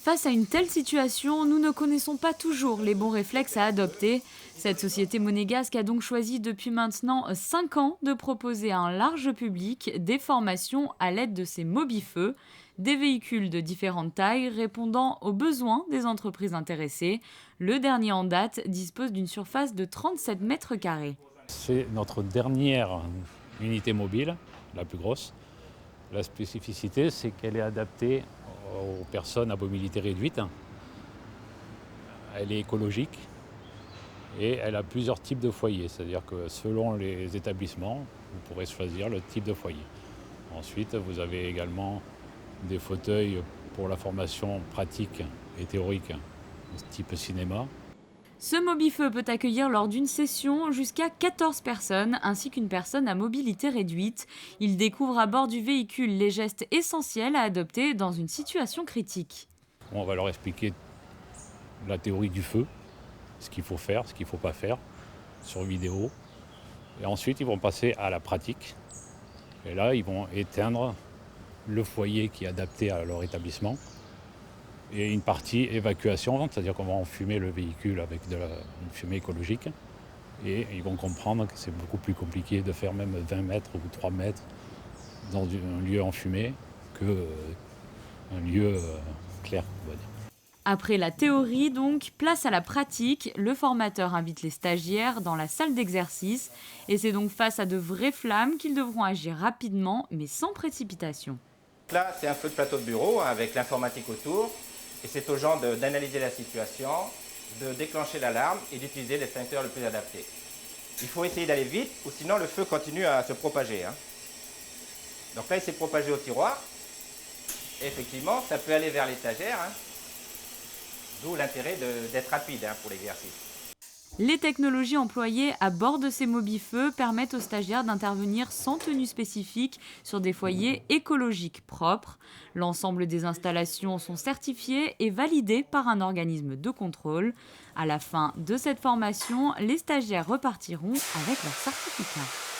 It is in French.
Face à une telle situation, nous ne connaissons pas toujours les bons réflexes à adopter. Cette société monégasque a donc choisi depuis maintenant 5 ans de proposer à un large public des formations à l'aide de ces mobifeux, des véhicules de différentes tailles répondant aux besoins des entreprises intéressées. Le dernier en date dispose d'une surface de 37 mètres carrés. C'est notre dernière unité mobile, la plus grosse. La spécificité, c'est qu'elle est adaptée aux personnes à mobilité réduite. Elle est écologique et elle a plusieurs types de foyers. C'est-à-dire que selon les établissements, vous pourrez choisir le type de foyer. Ensuite, vous avez également des fauteuils pour la formation pratique et théorique, type cinéma. Ce mobifeu peut accueillir lors d'une session jusqu'à 14 personnes ainsi qu'une personne à mobilité réduite. Il découvre à bord du véhicule les gestes essentiels à adopter dans une situation critique. On va leur expliquer la théorie du feu, ce qu'il faut faire, ce qu'il ne faut pas faire, sur vidéo. Et ensuite, ils vont passer à la pratique. Et là, ils vont éteindre le foyer qui est adapté à leur établissement. Et une partie évacuation, c'est-à-dire qu'on va enfumer le véhicule avec une fumée écologique. Et ils vont comprendre que c'est beaucoup plus compliqué de faire même 20 mètres ou 3 mètres dans un lieu enfumé qu'un lieu clair, on va dire. Après la théorie, donc, place à la pratique. Le formateur invite les stagiaires dans la salle d'exercice et c'est donc face à de vraies flammes qu'ils devront agir rapidement mais sans précipitation. Là, c'est un feu de plateau de bureau avec l'informatique autour. Et c'est aux gens d'analyser la situation, de déclencher l'alarme et d'utiliser l'extincteur le plus adapté. Il faut essayer d'aller vite ou sinon le feu continue à se propager. Donc là, il s'est propagé au tiroir. Et effectivement, ça peut aller vers l'étagère. D'où l'intérêt d'être rapide pour l'exercice. Les technologies employées à bord de ces mobifeux permettent aux stagiaires d'intervenir sans tenue spécifique sur des foyers écologiques propres. L'ensemble des installations sont certifiées et validées par un organisme de contrôle. À la fin de cette formation, les stagiaires repartiront avec leur certificat.